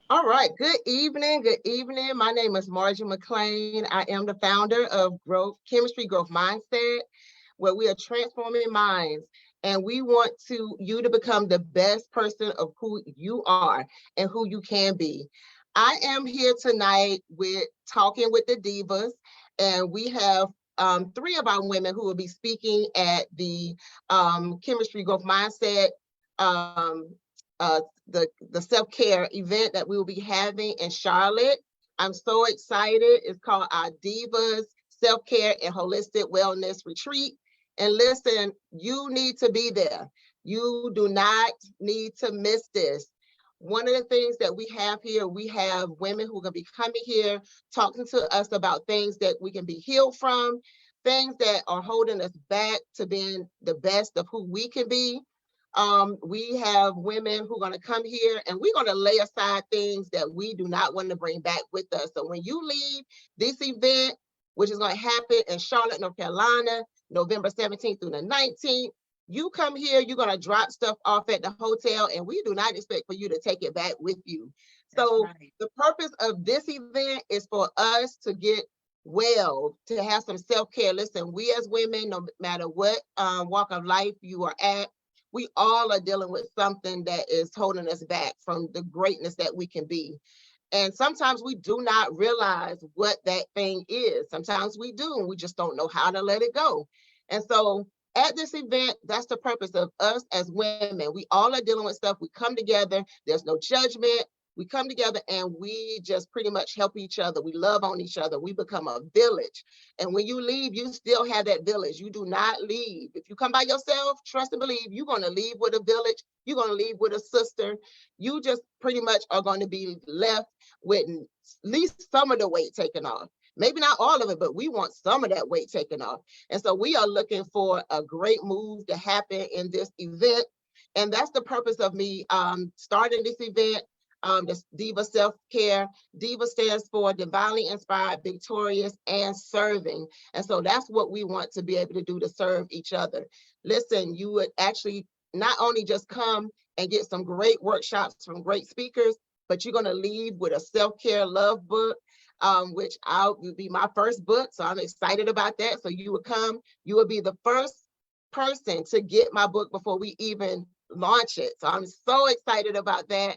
All right. Good evening. Good evening. My name is Margie McLean. I am the founder of Chemistry Growth Mindset, where we are transforming minds. And we want you to become the best person of who you are and who you can be. I am here tonight with talking with the divas, and we have three of our women who will be speaking at the Chemistry Growth Mindset um, the self-care event that we will be having in Charlotte. I'm so excited. It's called our Divas Self-Care and Holistic Wellness Retreat. And listen, you need to be there. You do not need to miss this. One of the things that we have here, we have women who are going to be coming here talking to us about things that we can be healed from, things that are holding us back to being the best of who we can be. We have women who are going to come here and we're going to lay aside things that we do not want to bring back with us. So when you leave this event, which is going to happen in Charlotte, North Carolina, November 17th through the 19th, you come here, you're going to drop stuff off at the hotel, and we do not expect for you to take it back with you. So the purpose of this event is for us to get well, to have some self-care. Listen, we as women, no matter what walk of life you are at, we all are dealing with something that is holding us back from the greatness that we can be. And sometimes we do not realize what that thing is. Sometimes we do, and we just don't know how to let it go. And so at this event, that's the purpose of us as women. We all are dealing with stuff. We come together. There's no judgment. We come together and we just pretty much help each other. We love on each other. We become a village. And when you leave, you still have that village. You do not leave. If you come by yourself, trust and believe, you're going to leave with a village. You're going to leave with a sister. You just pretty much are going to be left with at least some of the weight taken off. Maybe not all of it, but we want some of that weight taken off. And so we are looking for a great move to happen in this event. And that's the purpose of me starting this event. The Diva Self-Care. Diva stands for Divinely Inspired, Victorious, and Serving. And so that's what we want to be able to do, to serve each other. Listen, you would actually not only just come and get some great workshops from great speakers, but you're going to leave with a self-care love book, which will be my first book. So I'm excited about that. So you would come, you will be the first person to get my book before we even launch it. So I'm so excited about that.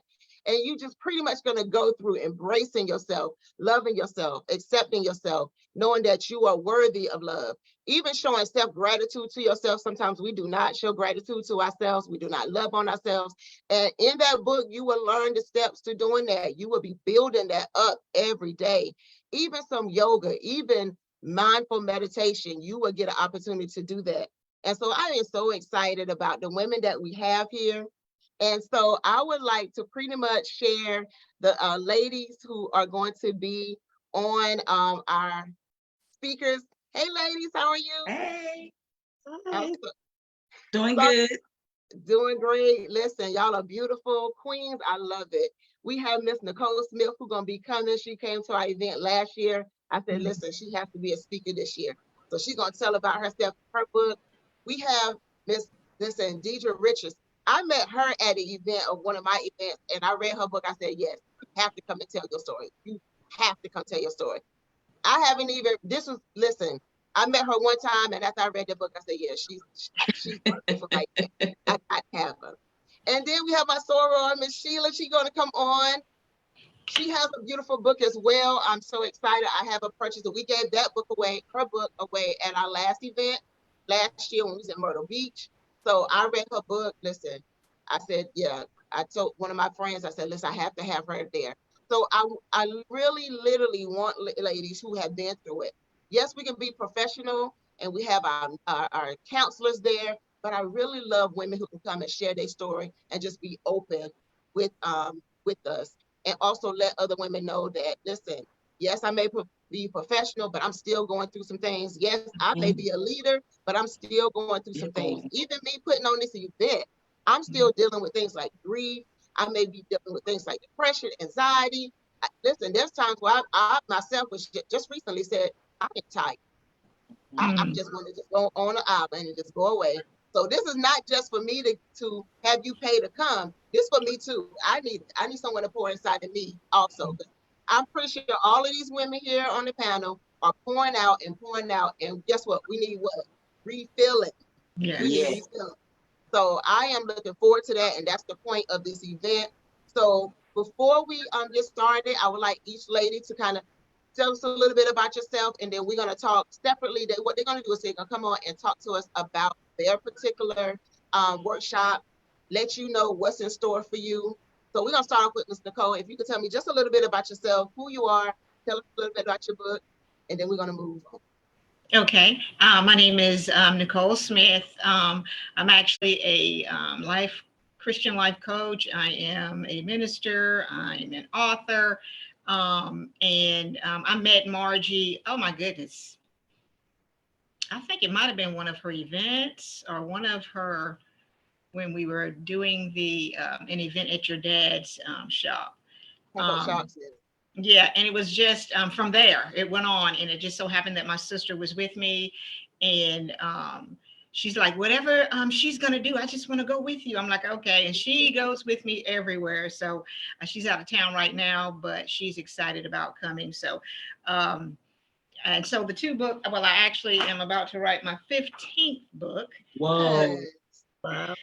And you just pretty much going to go through embracing yourself, loving yourself, accepting yourself, knowing that you are worthy of love, even showing self-gratitude to yourself. Sometimes we do not show gratitude to ourselves. We do not love on ourselves. And in that book, you will learn the steps to doing that. You will be building that up every day. Even some yoga, even mindful meditation, you will get an opportunity to do that. And so I am so excited about the women that we have here. And so I would like to pretty much share the ladies who are going to be on our speakers. Hey, ladies, how are you? Hey. Hi. Doing good. Doing great. Listen, y'all are beautiful queens. I love it. We have Miss Nicole Smith who's going to be coming. She came to our event last year. I said, listen, she has to be a speaker this year. So she's going to tell about herself, her book. We have Miss Detra Richards. I met her at an event of one of my events, and I read her book. I said, yes, you have to come and tell your story. You have to come tell your story. I haven't even, listen, I met her one time, and after I read the book, I said, yeah, she's perfect for my event. I have her. And then we have my soror, Miss Sheila. She's going to come on. She has a beautiful book as well. I'm so excited. I have a purchase. We gave that book away, her book away at our last event last year when we was in Myrtle Beach. So I read her book. Listen, I said, yeah. I told one of my friends, I said, listen, I have to have her there. So I really, literally want ladies who have been through it. Yes, we can be professional and we have our counselors there, but I really love women who can come and share their story and just be open with us, and also let other women know that, listen, yes, I may be professional, but I'm still going through some things. Yes, I may be a leader, but I'm still going through some things. Even me putting on this event, I'm still dealing with things like grief. I may be dealing with things like depression, anxiety. Listen, there's times where I myself was just recently said, I'm tired. I just want to just go on an island and just go away. So this is not just for me to have you pay to come. This for me too. I need someone to pour inside of me also. I'm pretty sure all of these women here on the panel are pouring out and pouring out. And guess what? We need what? Refilling. Yes. We need refilling. So I am looking forward to that. And that's the point of this event. So before we get started, I would like each lady to kind of tell us a little bit about yourself, and then we're going to talk separately. What they're going to do is they're going to come on and talk to us about their particular workshop, let you know what's in store for you. So we're going to start off with Ms. Nicole. If you could tell me just a little bit about yourself, who you are, tell us a little bit about your book, and then we're going to move on. Okay, my name is Nicole Smith. I'm actually a Christian life coach. I am a minister. I'm an author. I met Margie, oh my goodness. I think it might have been one of her events or one of her, when we were doing an event at your dad's shop. Yeah, and it was just from there, it went on, and it just so happened that my sister was with me, and she's like, whatever she's gonna do, I just want to go with you. I'm like, okay, and she goes with me everywhere. So she's out of town right now, but she's excited about coming. So and so the two books, well, I actually am about to write my 15th book. Whoa. Wow.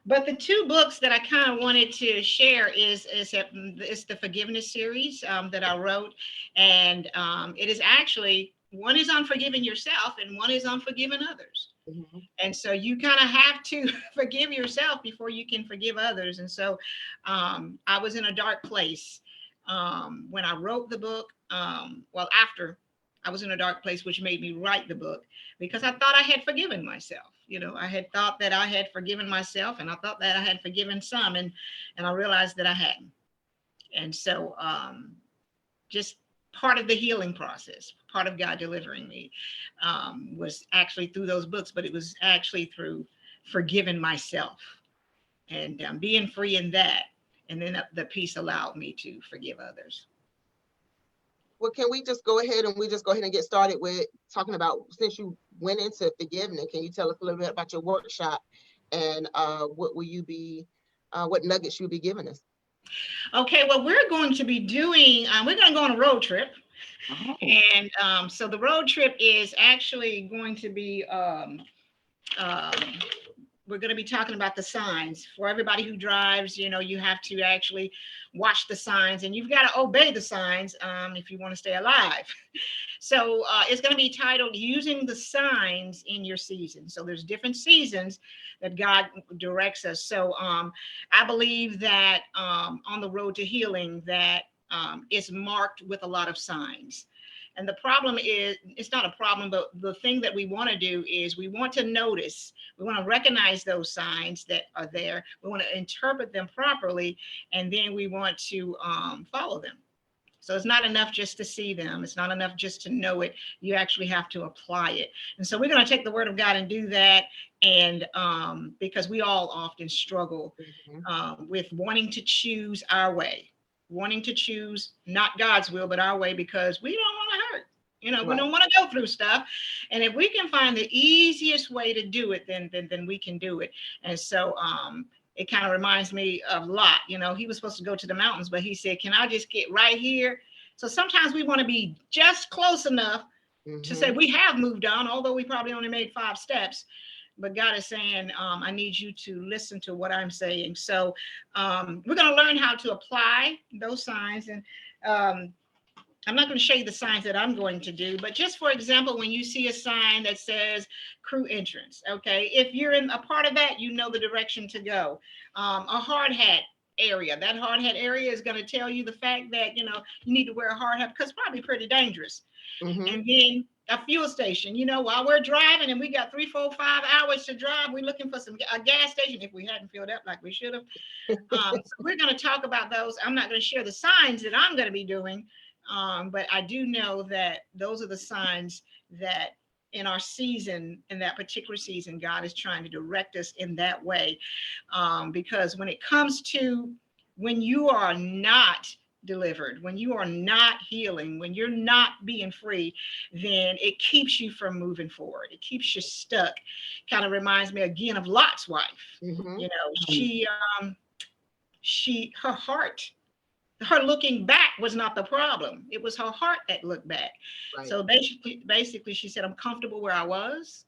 But the two books that I kind of wanted to share is the forgiveness series that I wrote, and it is actually, one is on forgiving yourself and one is on forgiving others. Mm-hmm. And so you kind of have to forgive yourself before you can forgive others. And so I was in a dark place when I wrote the book. After I was in a dark place, which made me write the book, because I thought I had forgiven myself. You know, I had thought that I had forgiven myself, and I thought that I had forgiven some, and I realized that I hadn't. And so just part of the healing process, part of God delivering me was actually through those books, but it was actually through forgiving myself and being free in that. And then the peace allowed me to forgive others. Well, can we just go ahead and get started with talking about, since you went into forgiveness, can you tell us a little bit about your workshop and what nuggets you'll be giving us? Okay, well, we're going to be doing, we're going to go on a road trip. Oh. And so the road trip is actually going to be, we're going to be talking about the signs. For everybody who drives, you know, you have to actually watch the signs, and you've got to obey the signs if you want to stay alive. So it's going to be titled Using the Signs in Your Season. So there's different seasons that God directs us. So I believe that on the road to healing, that is marked with a lot of signs. And the problem is, it's not a problem, but the thing that we want to do is we want to notice, we want to recognize those signs that are there. We want to interpret them properly, and then we want to follow them. So it's not enough just to see them. It's not enough just to know it. You actually have to apply it. And so we're going to take the word of God and do that. And because we all often struggle with wanting to choose our way. Wanting to choose not God's will, but our way, because we don't want to hurt. You know, right. We don't want to go through stuff. And if we can find the easiest way to do it, then we can do it. And so it kind of reminds me of Lot. You know, he was supposed to go to the mountains, but he said, can I just get right here? So sometimes we want to be just close enough to say we have moved on, although we probably only made 5 steps. But God is saying, I need you to listen to what I'm saying. So we're going to learn how to apply those signs. And I'm not going to show you the signs that I'm going to do, but just for example, when you see a sign that says crew entrance, okay, if you're in a part of that, you know the direction to go. A hard hat area, that hard hat area is going to tell you the fact that, you know, you need to wear a hard hat because it's probably pretty dangerous. And then a fuel station, you know, while we're driving and we got 3, 4, 5 hours to drive, we're looking for a gas station if we hadn't filled up like we should have. So we're going to talk about those. I'm not going to share the signs that I'm going to be doing, but I do know that those are the signs that in our season, in that particular season, God is trying to direct us in that way. Because when it comes to when you are not delivered, when you are not healing, when you're not being free, then it keeps you from moving forward. It keeps you stuck. Kind of reminds me again of Lot's wife. Mhm. You know, her heart, her looking back was not the problem. It was her heart that looked back. Right. So basically she said, I'm comfortable where I was.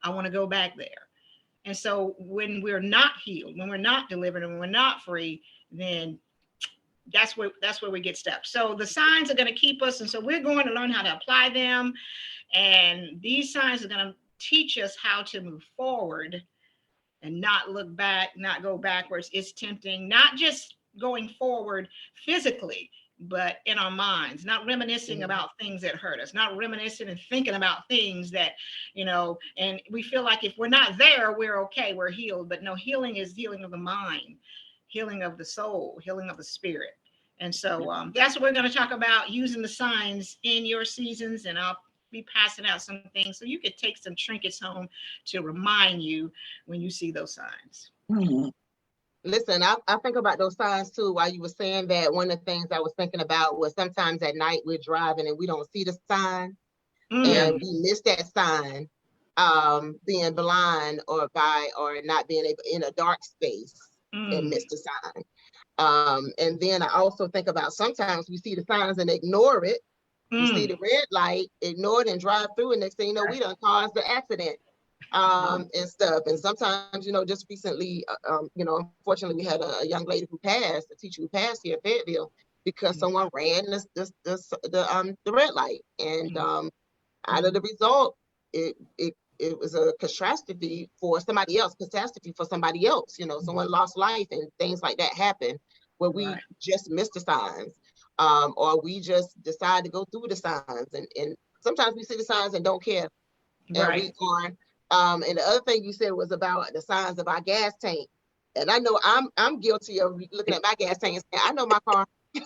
I want to go back there. And so when we're not healed, when we're not delivered, and when we're not free, then that's where we get stuck. So the signs are going to keep us, and so we're going to learn how to apply them. And these signs are going to teach us how to move forward and not look back, not go backwards. It's tempting, not just going forward physically, but in our minds, not reminiscing about things that hurt us, not reminiscing and thinking about things that, you know, and we feel like if we're not there, we're okay, we're healed. But no, healing is healing of the mind, healing of the soul, healing of the spirit. And so that's what we're going to talk about, using the signs in your seasons. And I'll be passing out some things so you could take some trinkets home to remind you when you see those signs. Mhm. Listen, I think about those signs too. While you were saying that, one of the things I was thinking about was sometimes at night we're driving and we don't see the sign, and we miss that sign, being blind or not being able in a dark space and miss the sign. And then I also think about sometimes we see the signs and ignore it. We see the red light, ignore it and drive through, and next thing you know, we done caused the accident. And stuff. And sometimes, you know, just recently, you know, unfortunately, we had a young lady who passed, a teacher who passed here at Fayetteville because someone ran the red light, and out of the result, it was a catastrophe for somebody else. You know, someone lost life and things like that happen where we just miss the signs, or we just decide to go through the signs, and sometimes we see the signs and don't care, and we are. And the other thing you said was about the signs of our gas tank. And I know I'm guilty of looking at my gas tank and saying, I know my car. I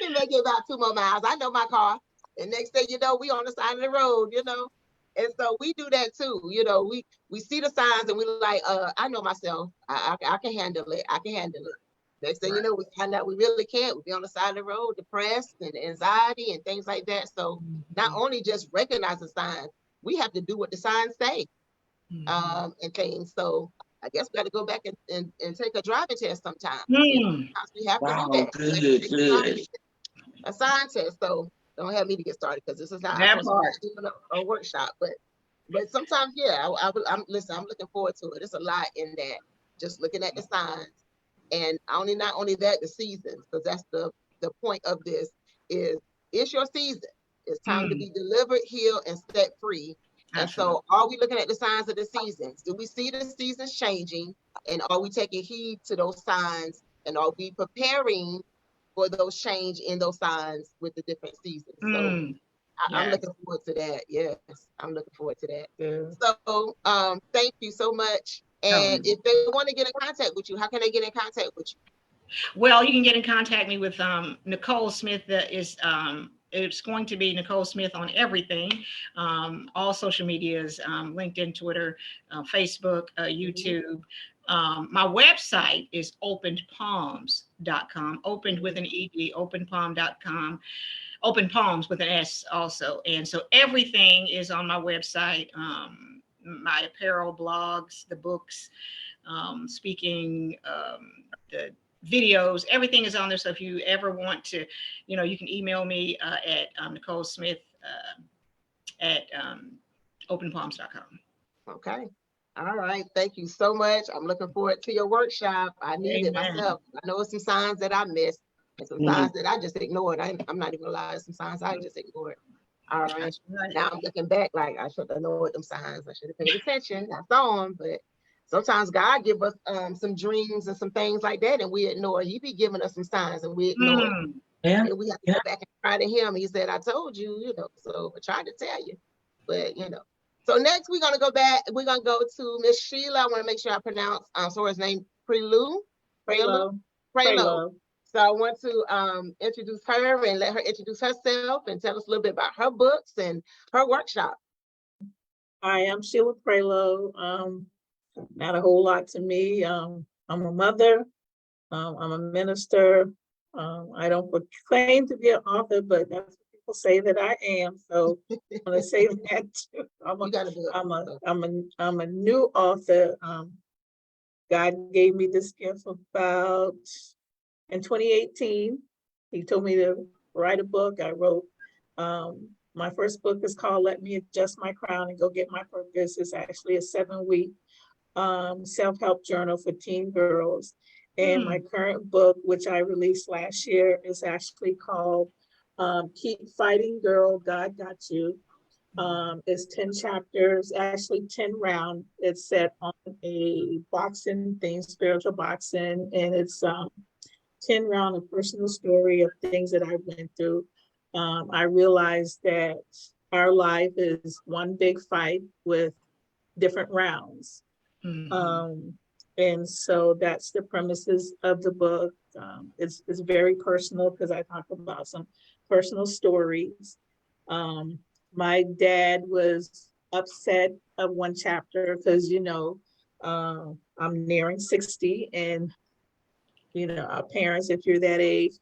can make it about 2 more miles. I know my car. And next thing you know, we on the side of the road, you know. And so we do that too. You know, we see the signs and we like, I know myself. I can handle it. I can handle it. Next thing you know, we find out we really can't. We be on the side of the road, depressed and anxiety and things like that. So not only just recognize the signs, we have to do what the signs say, and things. So I guess we got to go back and take a driving test sometime. You know, sometimes we have to do that. Good. A sign test. So don't have me to get started because this is not a workshop. But sometimes, yeah, I'm looking forward to it. It's a lot in that. Just looking at the signs, and not only that, the seasons, because that's the point of this is it's your season. It's time to be delivered, healed, and set free. And so are we looking at the signs of the seasons? Do we see the seasons changing? And are we taking heed to those signs? And are we preparing for those change in those signs with the different seasons? So I'm looking forward to that. Yes, I'm looking forward to that. Yeah. So thank you so much. And if they want to get in contact with you, how can they get in contact with you? Well, you can get in contact me with Nicole Smith. It's going to be Nicole Smith on everything, all social medias, LinkedIn, Twitter, Facebook, YouTube. My website is openedpalms.com, opened with an ED, openpalm.com, open palms with an S also. And so everything is on my website, my apparel, blogs, the books, speaking, the videos, everything is on there. So if you ever want to, you know, you can email me at Nicole Smith at openpalms.com. Okay. All right. Thank you so much. I'm looking forward to your workshop. I need it myself. I know some signs that I missed and some signs that I just ignored. I'm not even gonna lie, some signs I just ignored. All right. Now I'm looking back like I should have known them signs. I should have paid attention. I saw them, but sometimes God give us some dreams and some things like that, and we ignore. He be giving us some signs and we ignore it. Yeah. And we have to go back and cry to him. He said, I told you, you know, so I tried to tell you, but you know. So next we're gonna go back. We're gonna go to Miss Sheila. I want to make sure I pronounce Sora's name. Prioleau. So I want to introduce her and let her introduce herself and tell us a little bit about her books and her workshop. Hi, I'm Sheila Prioleau. Not a whole lot to me. I'm a mother. I'm a minister. I don't claim to be an author, but that's what people say that I am. So I'm gonna say that too. You gotta do it. I'm a new author. God gave me this gift about in 2018. He told me to write a book. I wrote, my first book is called Let Me Adjust My Crown and Go Get My Purpose. It's actually a 7-week self-help journal for teen girls. And my current book, which I released last year, is actually called Keep Fighting Girl, God Got You. It's 10 chapters, actually 10 round. It's set on a boxing thing, spiritual boxing, and it's 10 round of personal story of things that I went through. I realized that our life is one big fight with different rounds. And so that's the premises of the book. It's very personal because I talk about some personal stories. My dad was upset of one chapter because, you know, I'm nearing 60 and, you know, our parents, if you're that age,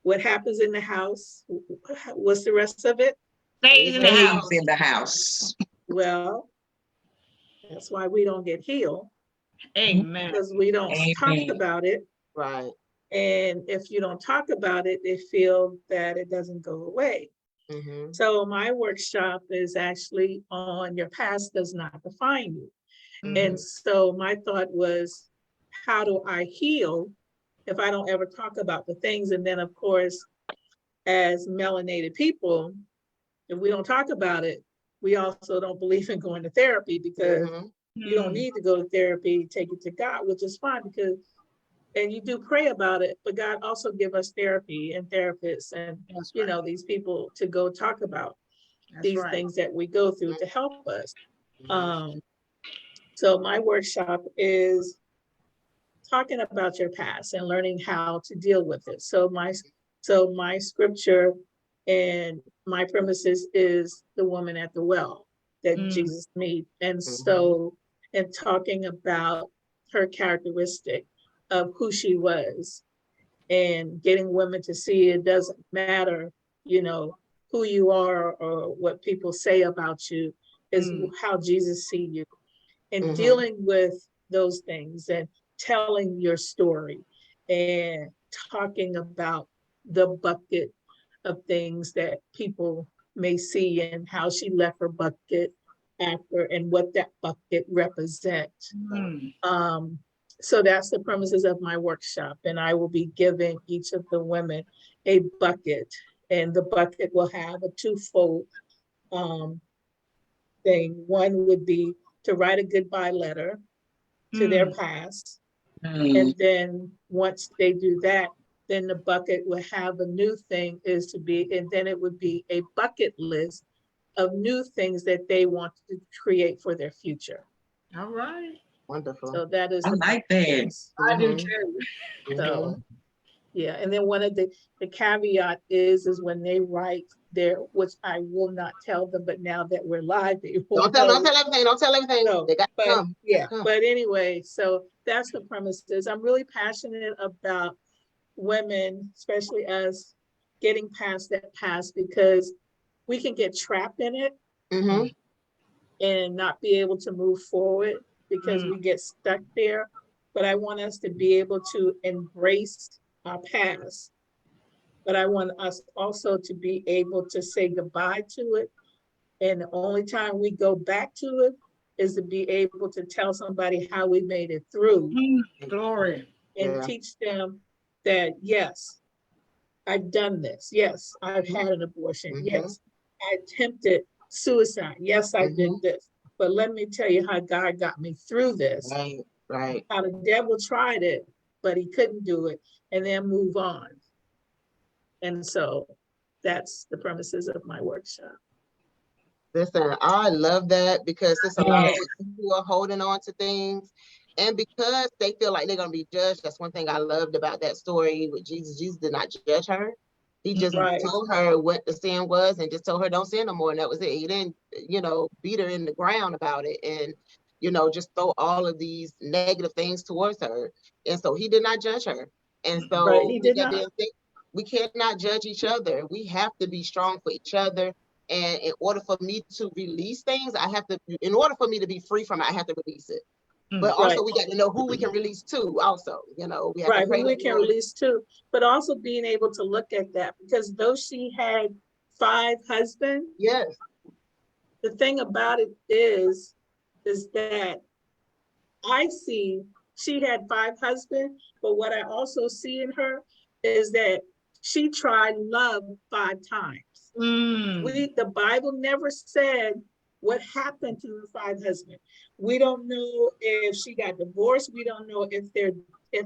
what happens in the house? What's the rest of it? Stays in the Stays house. in the house. Well, that's why we don't get healed. Amen. Because we don't talk Amen. about it. Right. And if you don't talk about it, they feel that it doesn't go away. Mm-hmm. So my workshop is actually on your past does not define you. And so my thought was, how do I heal if I don't ever talk about the things? And then of course, as melanated people, if we don't talk about it, we also don't believe in going to therapy because you don't need to go to therapy, take it to God, which is fine because, and you do pray about it, but God also give us therapy and therapists and, you know, these people to go talk about these things that we go through to help us. So my workshop is talking about your past and learning how to deal with it. So my scripture and my premises is the woman at the well that Jesus met. And so, and talking about her characteristic of who she was and getting women to see it doesn't matter, you know, who you are or what people say about you, is how Jesus see you. And dealing with those things and telling your story and talking about the bucket of things that people may see and how she left her bucket after and what that bucket represents. So that's the premises of my workshop. And I will be giving each of the women a bucket, and the bucket will have a twofold thing. One would be to write a goodbye letter to their past. And then once they do that, then the bucket will have a new thing is to be, and then it would be a bucket list of new things that they want to create for their future. All right. Wonderful. So that is. I like that. I do too. So, yeah, and then one of the caveat is when they write their, which I will not tell them, but now that we're live, they will Don't tell everything. Don't tell everything. No, They got to but come. yeah, but anyway, so that's the premises. I'm really passionate about women, especially us, getting past that past because we can get trapped in it and not be able to move forward because we get stuck there. But I want us to be able to embrace our past. But I want us also to be able to say goodbye to it. And the only time we go back to it is to be able to tell somebody how we made it through. Glory. And teach them that, yes, I've done this. Yes, I've had an abortion. Yes, I attempted suicide. Yes, I did this. But let me tell you how God got me through this. Right. How the devil tried it, but he couldn't do it, and then move on. And so that's the premises of my workshop. Listen, I love that because there's a lot of women who are holding on to things. And because they feel like they're going to be judged, that's one thing I loved about that story with Jesus. Jesus did not judge her. He just told her what the sin was and just told her don't sin no more. And that was it. He didn't, you know, beat her in the ground about it and, you know, just throw all of these negative things towards her. And so he did not judge her. And so he did not. we cannot judge each other. We have to be strong for each other. And in order for me to release things, in order for me to be free from it, I have to release it. But also Right. we got to know who we can release to also, we have Right, to pray who we that can release to, but also being able to look at that, because though she had 5 husbands, yes, the thing about it is that I see she had 5 husbands, but what I also see in her is that she tried love 5 times. The Bible never said what happened to her 5 husbands. We don't know if she got divorced. We don't know if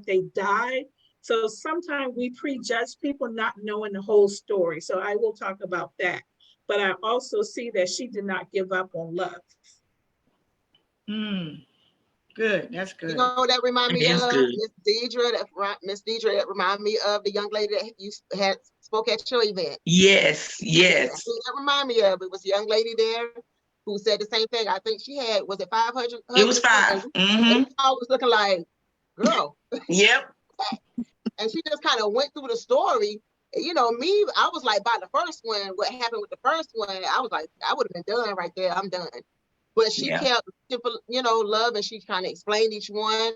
they died. So sometimes we prejudge people not knowing the whole story. So I will talk about that. But I also see that she did not give up on love. Good. That's good. You know, that remind me That's of good. Miss Deidre, that remind me of the young lady that you had spoke at your event. Yes, yes. That's who that remind me of. It was a young lady there who said the same thing. I think she had, was it 500? It was 5. And I was looking like, girl. Yep. And she just kind of went through the story. You know, me, I was like, by the first one, what happened with the first one, I was like, I would have been done right there. I'm done. But she kept, love, and she kind of explained each one.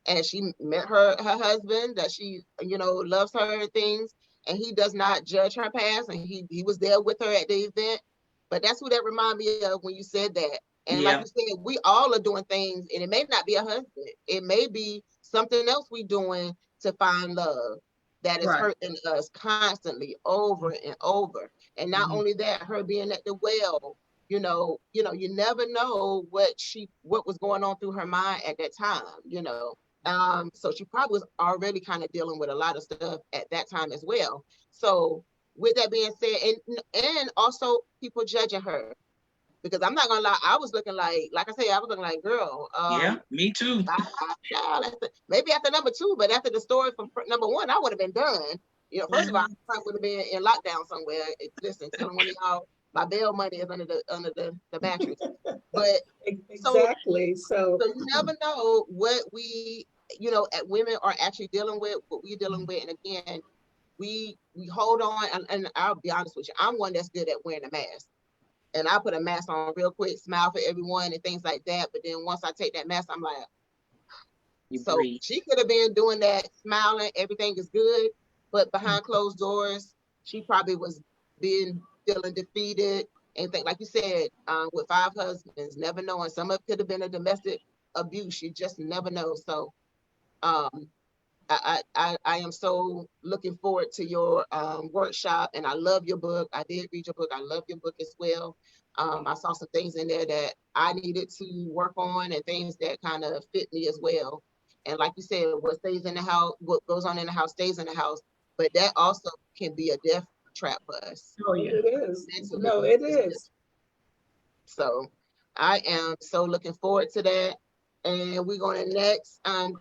And she met her husband that she, loves her and things. And he does not judge her past. And he was there with her at the event. But that's who that reminded me of when you said that. And like you said, we all are doing things, and it may not be a husband. It may be something else we doing to find love that is hurting us constantly over and over. And not only that, her being at the well, you never know what was going on through her mind at that time, so she probably was already kind of dealing with a lot of stuff at that time as well. So with that being said, and also people judging her, because I'm not gonna lie, I was looking like I say, I was looking like, girl, me too. Maybe after number 2, but after the story from number 1, I would have been done. First of all, I probably would have been in lockdown somewhere. Listen, telling one of y'all my bail money is under the mattress. But exactly. So you never know what we, at women are actually dealing with, what we're dealing with. And again, we hold on, and I'll be honest with you, I'm one that's good at wearing a mask. And I put a mask on real quick, smile for everyone and things like that. But then once I take that mask, I'm like, breathe. She could have been doing that, smiling, everything is good. But behind closed doors, she probably was feeling defeated. And think, like you said, with 5 husbands, never knowing. Some of it could have been a domestic abuse. You just never know. So I am so looking forward to your workshop, and I love your book. I did read your book. I love your book as well. I saw some things in there that I needed to work on, and things that kind of fit me as well. And like you said, what stays in the house, what goes on in the house stays in the house, but that also can be a death trap for us. Oh yeah, it is. No, it is. So I am so looking forward to that. And we're going to next. And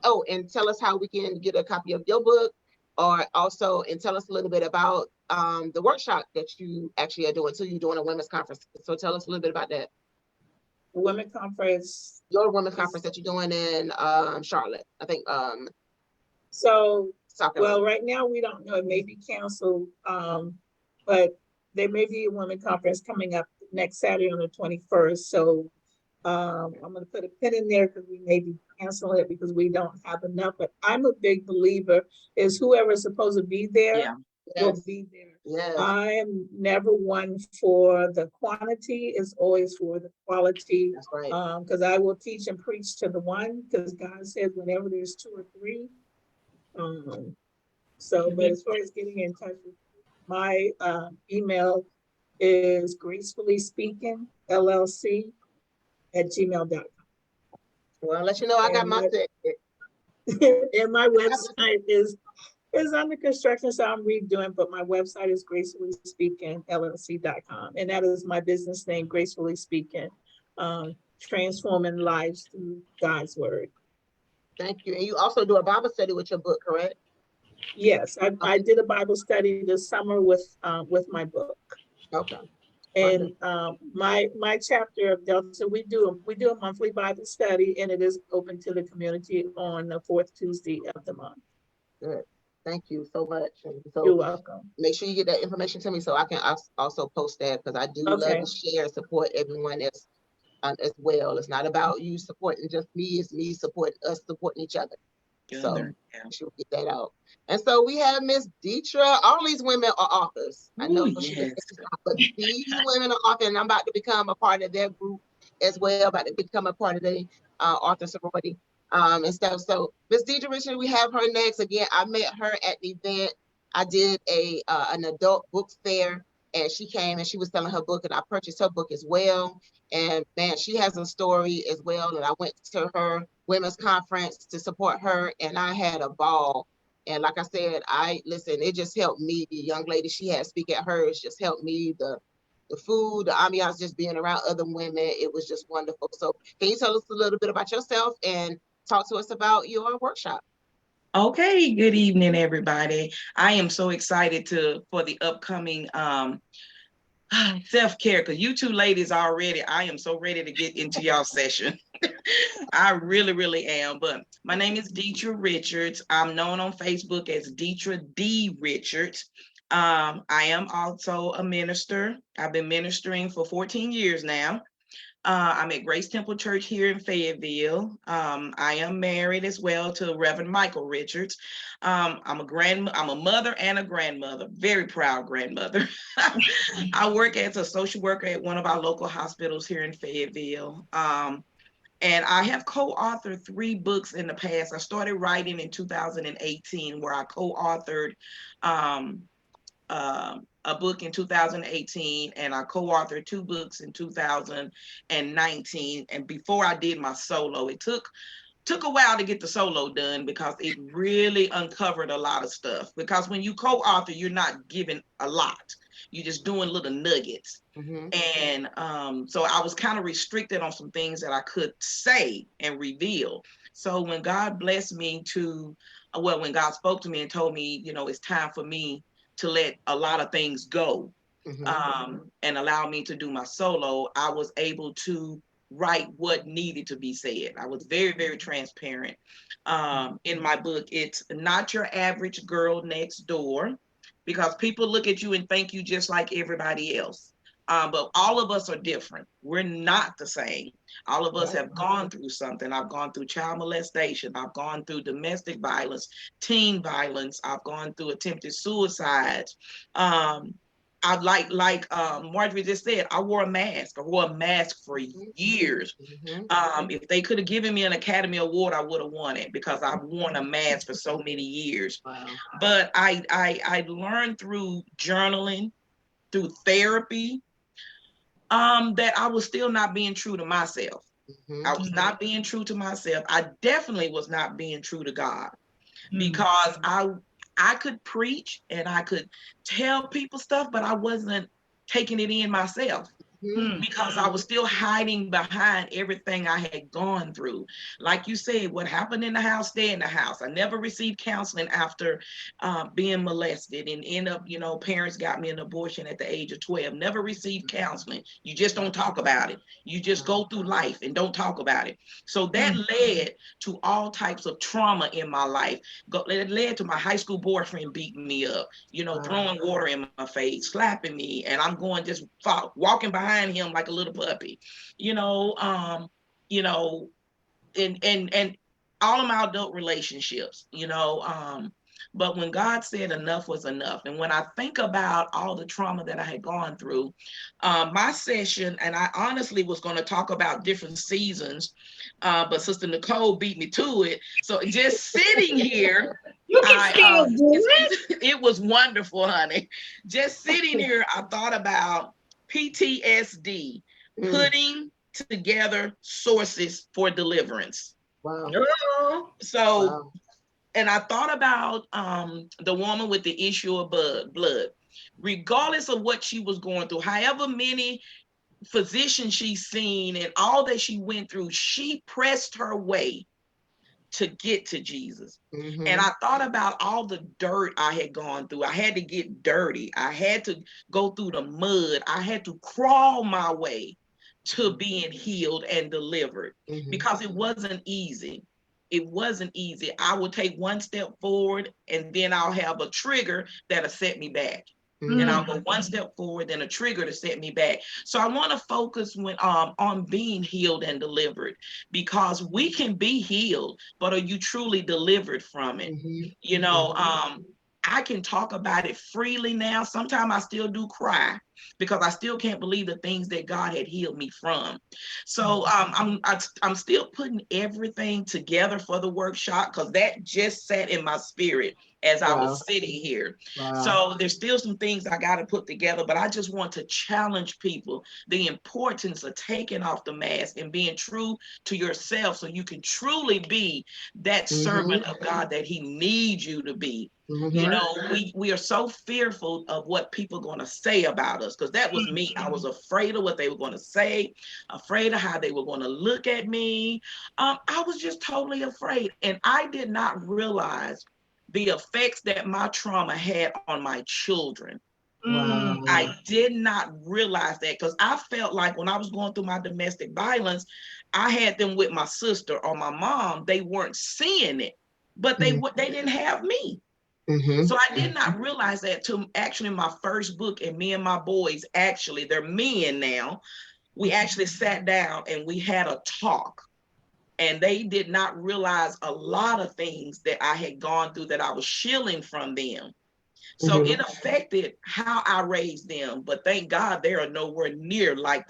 tell us how we can get a copy of your book, or also, and tell us a little bit about the workshop that you actually are doing. So you're doing a women's conference. So tell us a little bit about that. Women's conference. Your women's conference that you're doing in Charlotte, I think. So, well, right now we don't know. It may be canceled, but there may be a women's conference coming up next Saturday on the 21st. So I'm going to put a pin in there, because we may be canceling it because we don't have enough. But I'm a big believer is whoever's supposed to be there will be there. Yes. I am never one for the quantity, it's always for the quality. That's right. Because I will teach and preach to the one, because God said whenever there's 2 or 3. But as far as getting in touch with my email is gracefully-speaking-LLC@gmail.com. Well, I'll let you know I got my ticket. And my website is under construction, so I'm redoing, but my website is gracefully-speaking-LLC.com. And that is my business name, Gracefully Speaking, transforming lives through God's word. Thank you. And you also do a Bible study with your book, correct? Yes, I did a Bible study this summer with my book. Okay. And my chapter of Delta, we do a monthly Bible study, and it is open to the community on the 4th Tuesday of the month. Good. Thank you so much. And so You're welcome. make sure you get that information to me so I can also post that, because I do love Okay. to share and support everyone else as well. It's not about you supporting just me, it's me supporting us, supporting each other. So Yeah. she'll get that out. And so we have Miss Detra. All these women are authors. I know Ooh, she yes. but these women are authors, and I'm about to become a part of their group as well, about to become a part of the author sorority and stuff. So Miss Detra Richard, we have her next. Again, I met her at the event. I did an adult book fair, and she came and she was selling her book, and I purchased her book as well. And man, she has a story as well. And I went to her women's conference to support her, and I had a ball. And like I said, it just helped me. The young lady she had speak at hers just helped me. The food, the ambiance, just being around other women, it was just wonderful. So can you tell us a little bit about yourself and talk to us about your workshop? Okay, good evening, everybody. I am so excited for the upcoming self-care, because you two ladies already, I am so ready to get into y'all session. I really, really am. But my name is Detra Richards. I'm known on Facebook as Detra D. Richards. I am also a minister. I've been ministering for 14 years now. I'm at Grace Temple Church here in Fayetteville. I am married as well to Reverend Michael Richards. I'm a mother and a grandmother, very proud grandmother. I work as a social worker at one of our local hospitals here in Fayetteville. And I have co-authored 3 books in the past. I started writing in 2018, where I co-authored a book in 2018, and I co-authored 2 books in 2019. And before I did my solo, it took a while to get the solo done, because it really uncovered a lot of stuff. Because when you co-author, you're not giving a lot. You're just doing little nuggets. Mm-hmm. And so I was kind of restricted on some things that I could say and reveal. So when God blessed me when God spoke to me and told me, it's time for me to let a lot of things go, and allow me to do my solo, I was able to write what needed to be said. I was very, very transparent. In my book, it's not your average girl next door, because people look at you and think you just like everybody else. But all of us are different. We're not the same. All of us have gone through something. I've gone through child molestation. I've gone through domestic violence, teen violence. I've gone through attempted suicides. I like Marjorie just said, I wore a mask. I wore a mask for years. If they could have given me an Academy Award, I would have won it, because I've worn a mask for so many years. Wow. But I learned through journaling, through therapy, that I was still not being true to myself. I was not being true to myself. I definitely was not being true to God, because I could preach and I could tell people stuff, but I wasn't taking it in myself, because I was still hiding behind everything I had gone through. Like you said, what happened in the house, stay in the house. I never received counseling after being molested, and end up, parents got me an abortion at the age of 12. Never received counseling. You just don't talk about it. You just go through life and don't talk about it. So that led to all types of trauma in my life. It led to my high school boyfriend beating me up, throwing water in my face, slapping me, and I'm going just walking behind him like a little puppy, and all of my adult relationships, but when God said enough was enough, and when I think about all the trauma that I had gone through, my session, and I honestly was going to talk about different seasons, but Sister Nicole beat me to it. So just sitting here, You can still do it. It was wonderful, honey. Just sitting here, I thought about PTSD, putting together sources for deliverance. Wow. So, Wow. and I thought about the woman with the issue of blood. Regardless of what she was going through, however many physicians she's seen and all that she went through, she pressed her way to get to Jesus. And I thought about all the dirt I had gone through. I had to get dirty. I had to go through the mud. I had to crawl my way to being healed and delivered, because it wasn't easy. it wasn't easy. I would take one step forward and then I'll have a trigger that'll set me back. And I'll go one step forward, then a trigger to set me back. So I want to focus on being healed and delivered, because we can be healed, but are you truly delivered from it? You know, I can talk about it freely now. Sometimes I still do cry because I still can't believe the things that God had healed me from. So I'm still putting everything together for the workshop, because that just sat in my spirit as I was sitting here. So there's still some things I got to put together, but I just want to challenge people the importance of taking off the mask and being true to yourself, so you can truly be that servant of God that he needs you to be. You know, we are so fearful of what people are going to say about us, because that was me. I was afraid of what they were going to say, afraid of how they were going to look at me. I was just totally afraid. And I did not realize the effects that my trauma had on my children. I did not realize that, because I felt like when I was going through my domestic violence, I had them with my sister or my mom. They weren't seeing it, but they didn't have me. So I did not realize that till actually my first book, and me and my boys, actually, they're men now, we actually sat down and we had a talk. And they did not realize a lot of things that I had gone through that I was shielding from them. So it affected how I raised them. But thank God they are nowhere near like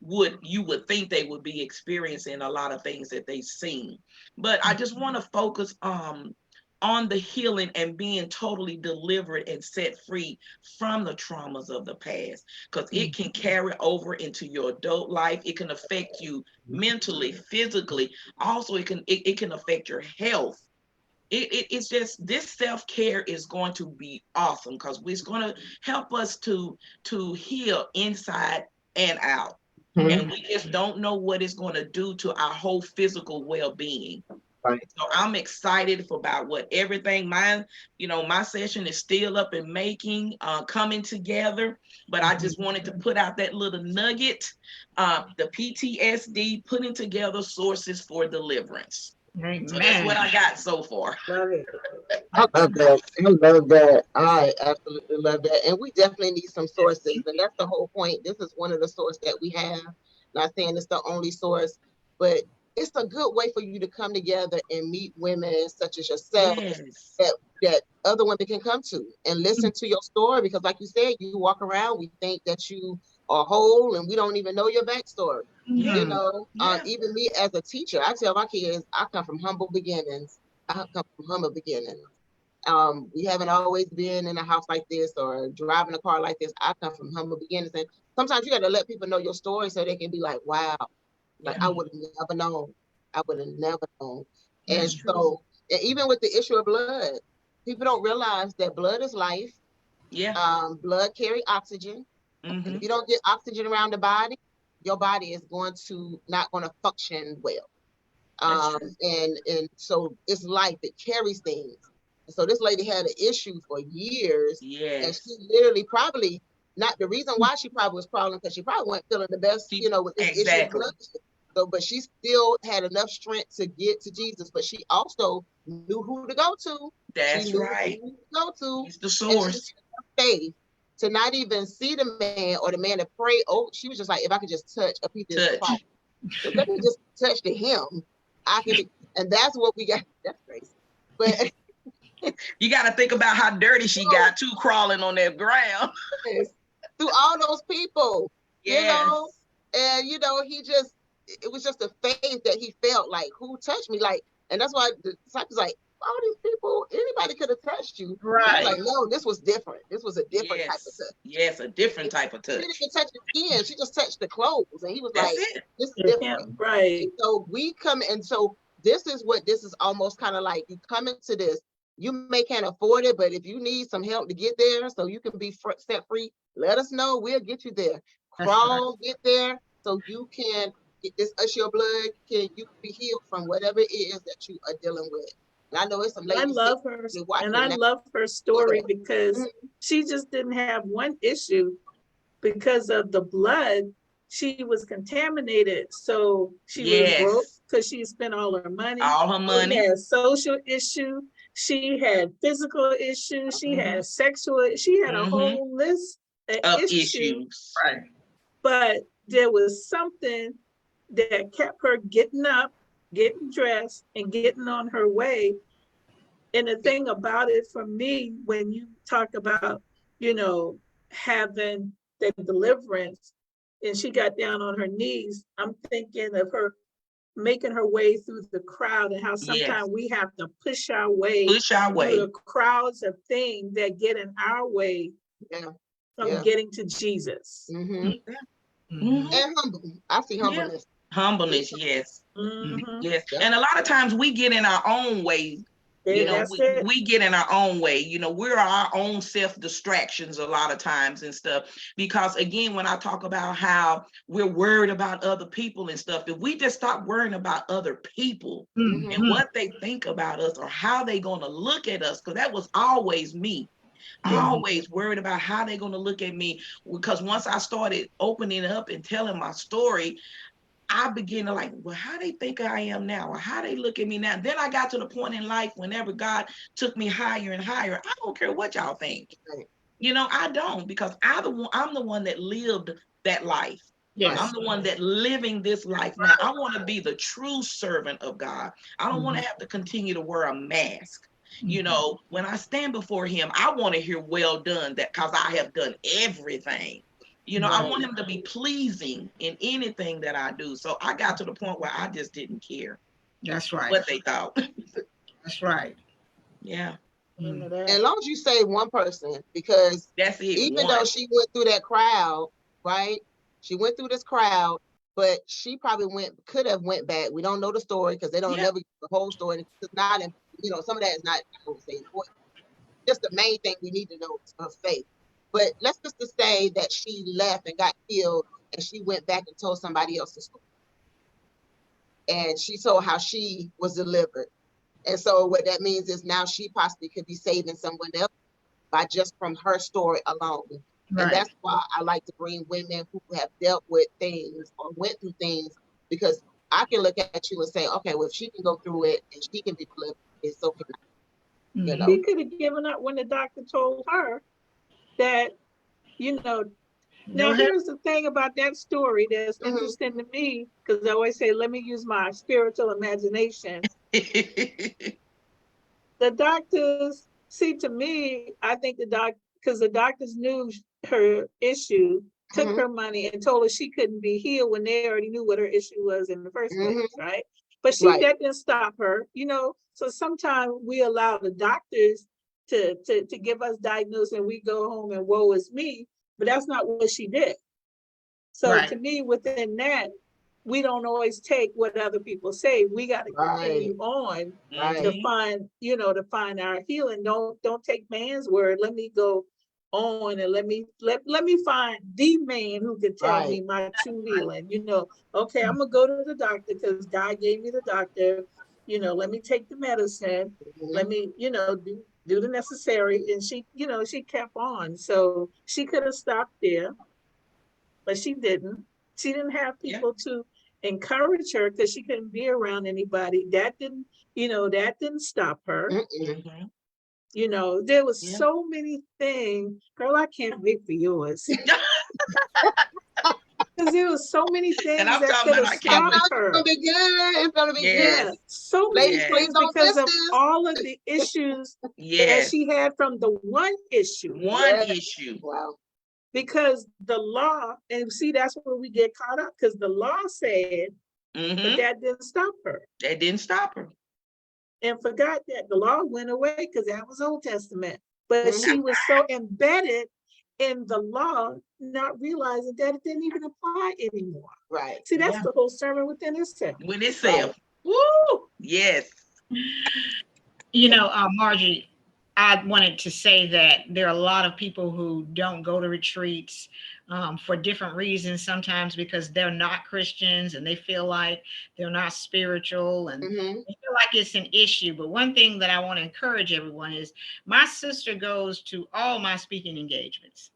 you would think they would be experiencing a lot of things that they've seen. But I just want to focus on the healing and being totally delivered and set free from the traumas of the past, because it can carry over into your adult life. It can affect you mentally, physically. Also, it can affect your health. It's just, this self-care is going to be awesome, because it's going to help us to heal inside and out. And we just don't know what it's going to do to our whole physical well-being. So I'm excited about what everything, my session is still up and making, coming together, but I just wanted to put out that little nugget, the PTSD, putting together sources for deliverance. So that's what I got so far. I love that. I love that. I absolutely love that. And we definitely need some sources. And that's the whole point. This is one of the sources that we have. Not saying it's the only source, but it's a good way for you to come together and meet women such as yourself, that other women can come to and listen to your story. Because like you said, you walk around, we think that you are whole and we don't even know your backstory. You know, even me as a teacher, I tell my kids, I come from humble beginnings. We haven't always been in a house like this or driving a car like this. I come from humble beginnings. And sometimes you got to let people know your story so they can be like, wow, like I would have never known. I would have never known. And so, and even with the issue of blood, people don't realize that blood is life. Blood carry oxygen. If you don't get oxygen around the body, your body is not going to function well. And so it's life, it carries things. And so this lady had an issue for years. And she literally probably, not the reason why she probably was crawling, because she probably wasn't feeling the best, with this issue of blood. So, but she still had enough strength to get to Jesus, but she also knew who to go to. That's right. Who to go to. It's the source. Faith to not even see the man or the man to pray. Oh, she was just like, if I could just touch a piece of his cloth. If I could just touch the hem, I can. And that's what we got. That's crazy. But you got to think about how dirty she got too, crawling on that ground. Through all those people, you know, and it was just a faith that he felt like, who touched me? Like, and that's why the disciples like, all these people, anybody could have touched you. Right. Like, no, this was different. This was a different type of touch. Yes, a different type of touch. She didn't touch the skin. She just touched the clothes. And he was like, this is different. Right. And so we come, and so this is almost kind of like, you come into this, you may can't afford it, but if you need some help to get there so you can be set free, let us know. We'll get you there. Crawl, get there so you can get this your blood, you can be healed from whatever it is that you are dealing with. And I know it's some ladies. I love her story because she just didn't have one issue because of the blood. She was contaminated, so she was broke because she spent all her money. All her money. She had social issue. She had physical issues. She had sexual. She had a whole list of issues. Right. But there was something that kept her getting up, getting dressed, and getting on her way. And the thing about it for me, when you talk about, you know, having the deliverance, and she got down on her knees, I'm thinking of her making her way through the crowd, and how sometimes we have to push our way through the crowds of things that get in our way from getting to Jesus. And humble. I see humbleness. Humbleness, yes. Yes. And a lot of times we get in our own way. You know, we get in our own way. You know, we're our own self distractions a lot of times and stuff. Because again, when I talk about how we're worried about other people and stuff, if we just stop worrying about other people and what they think about us or how they gonna look at us, because that was always me. I always worried about how they're gonna look at me. Because once I started opening up and telling my story, I began to like, well, how they think I am now, or how they look at me now. Then I got to the point in life whenever God took me higher and higher, I don't care what y'all think. You know, I don't, because I'm the one that lived that life. Yes. I'm the one that living this life now. I want to be the true servant of God. I don't want to have to continue to wear a mask. You know, when I stand before him, I want to hear well done, that because I have done everything. You know, I want him to be pleasing in anything that I do. So I got to the point where I just didn't care. That's right. What they thought. That's right. Yeah. As long as you save one person, because that's it. Even though she went through that crowd, right? She went through this crowd, but she probably could have went back. We don't know the story because they don't never get the whole story. It's not, you know, some of that is not, I don't say important. Just the main thing we need to know is her faith. But let's just say that she left and got healed, and she went back and told somebody else's story. And she told how she was delivered. And so what that means is now she possibly could be saving someone else by just from her story alone. Right. And that's why I like to bring women who have dealt with things or went through things, because I can look at you and say, okay, well, if she can go through it and she can be delivered, it's okay. You know, she could have given up when the doctor told her that, you know. Now, here's the thing about that story that's interesting to me, because I always say, let me use my spiritual imagination. The doctors, see, to me, I think because the doctors knew her issue, took her money and told her she couldn't be healed when they already knew what her issue was in the first place, right? But that didn't stop her, you know. So sometimes we allow the doctors to give us diagnosis and we go home and woe is me. But that's not what she did. So to me, within that, we don't always take what other people say. We got to continue on to find, you know, to find our healing. Don't take man's word. Let me go on and let me find the man who can tell me my true healing. You know, okay, I'm gonna go to the doctor because God gave me the doctor. You know, let me take the medicine. Let me, you know, do the necessary. And she, you know, she kept on. So she could have stopped there, but she didn't. She didn't have people to encourage her because she couldn't be around anybody. That didn't, you know, that didn't stop her. You know, there was so many things. Girl, I can't wait for yours. Because there was so many things that could have stopped her. It's gonna be good. It's gonna be good. So many things because of all of the issues that she had from the one issue. Wow. Because the law, and see, that's where we get caught up, because the law said, but that didn't stop her. That didn't stop her. And forgot that the law went away because that was Old Testament. But she was so embedded in the law, not realizing that it didn't even apply anymore. Right. See, that's the whole sermon within itself. With itself. Woo! Yes. You know, Margie, I wanted to say that there are a lot of people who don't go to retreats for different reasons, sometimes because they're not Christians and they feel like they're not spiritual and they feel like it's an issue. But one thing that I want to encourage everyone is my sister goes to all my speaking engagements.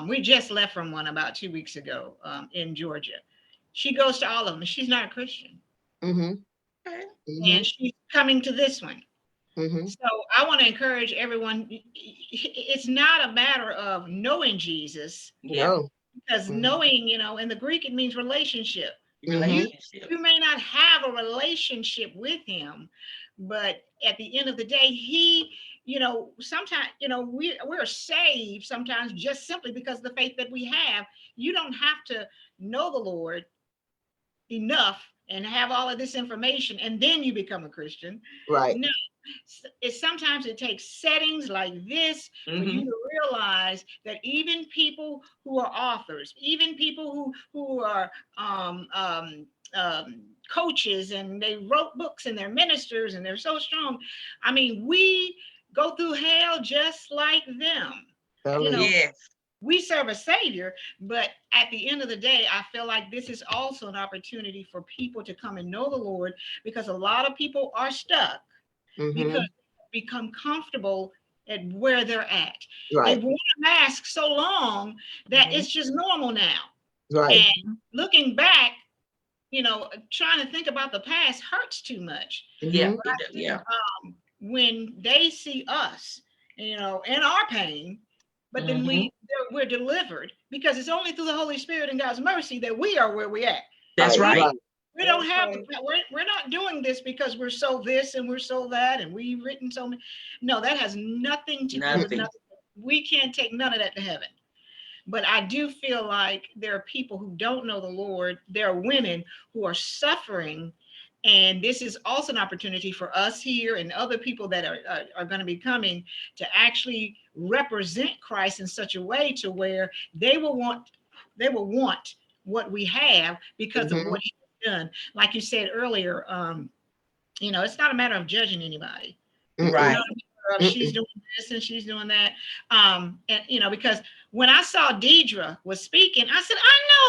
We just left from one about 2 weeks ago in Georgia. She goes to all of them. She's not a Christian. Mhm. Okay. Mhm. and she's coming to this one. Mhm. So I want to encourage everyone. It's not a matter of knowing Jesus, Yeah. No. because Mhm. knowing, in the Greek, it means relationship. Relationship. You may not have a relationship with him, but at the end of the day, sometimes, we're saved sometimes just simply because of the faith that we have. You don't have to know the Lord enough and have all of this information and then you become a Christian. Right. No, sometimes it takes settings like this for you to realize that even people who are authors, even people who are coaches, and they wrote books and they're ministers and they're so strong. I mean, we go through hell just like them. Yes. We serve a savior, but at the end of the day, I feel like this is also an opportunity for people to come and know the Lord, because a lot of people are stuck because they become comfortable at where they're at. Right. They've worn a mask so long that it's just normal now. Right. And looking back, trying to think about the past hurts too much. Yeah. Mhm. Yeah. When they see us, in our pain, but then we're delivered, because it's only through the Holy Spirit and God's mercy that we are where we're at. That's right. We don't That's have right. we're not doing this because we're so this and we're so that and we've written so many. No, that has nothing to do with Nothing. nothing. We can't take none of that to heaven. But I do feel like there are people who don't know the Lord. There are women who are suffering. And this is also an opportunity for us here and other people that are going to be coming to actually represent Christ in such a way to where they will want what we have because of what he's done. Like you said earlier, it's not a matter of judging anybody. Right. She's doing this and she's doing that. And because when I saw Detra was speaking, I said, I know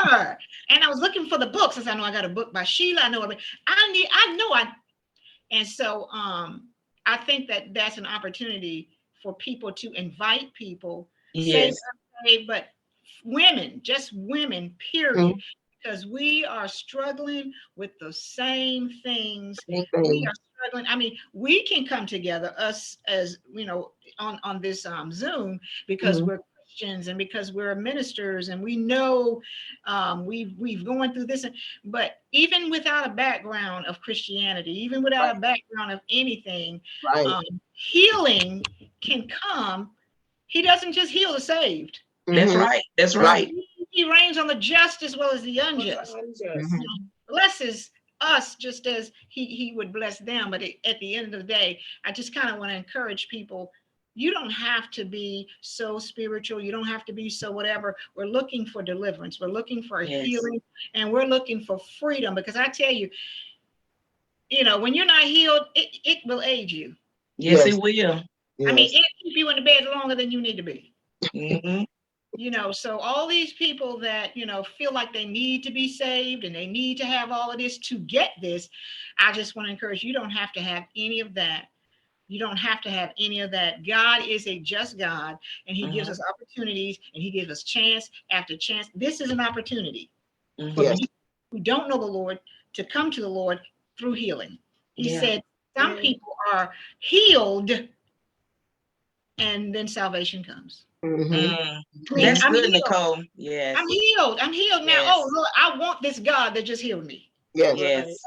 her. And I was looking for the books. I said, I know I got a book by Sheila. And so I think that that's an opportunity for people to invite people, Yes. but women, just women, period. Because we are struggling with the same things. We are struggling. I mean, we can come together, us as on this Zoom, because we're Christians and because we're ministers and we know we've gone through this. But even without a background of Christianity, even without a background of anything, healing can come. He doesn't just heal the saved. That's right. That's right. He reigns on the just as well as the unjust. Blesses us just as he would bless them. But at the end of the day, I just kind of want to encourage people. You don't have to be so spiritual. You don't have to be so whatever. We're looking for deliverance. We're looking for healing, and we're looking for freedom. Because I tell you, when you're not healed, it will age you. Yes, it will. I mean, it keep you in the bed longer than you need to be. So all these people that, feel like they need to be saved and they need to have all of this to get this, I just want to encourage you, don't have to have any of that. You don't have to have any of that. God is a just God, and he gives us opportunities, and he gives us chance after chance. This is an opportunity for people who don't know the Lord to come to the Lord through healing. He said some people are healed and then salvation comes. That's good, healed. Nicole. Yes. I'm healed now. Oh Lord, I want this God that just healed me. Yes.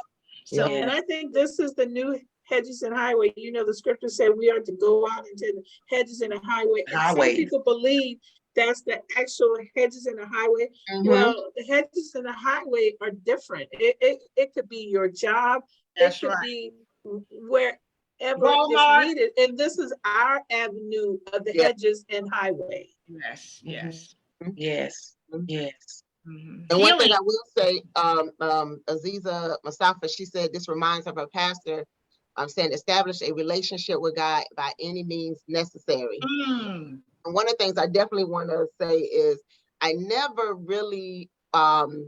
So, and I think this is the new hedges and highway. The scripture said we are to go out into the hedges and the highway. And some people believe that's the actual hedges and the highway. Well, the hedges and the highway are different. It could be your job. It could be wherever it's needed. And this is our avenue of the hedges and highway. Yes. And one thing I will say, Aziza Mustafa, she said this reminds her of her pastor saying establish a relationship with God by any means necessary. And one of the things I definitely want to say is I never really advertise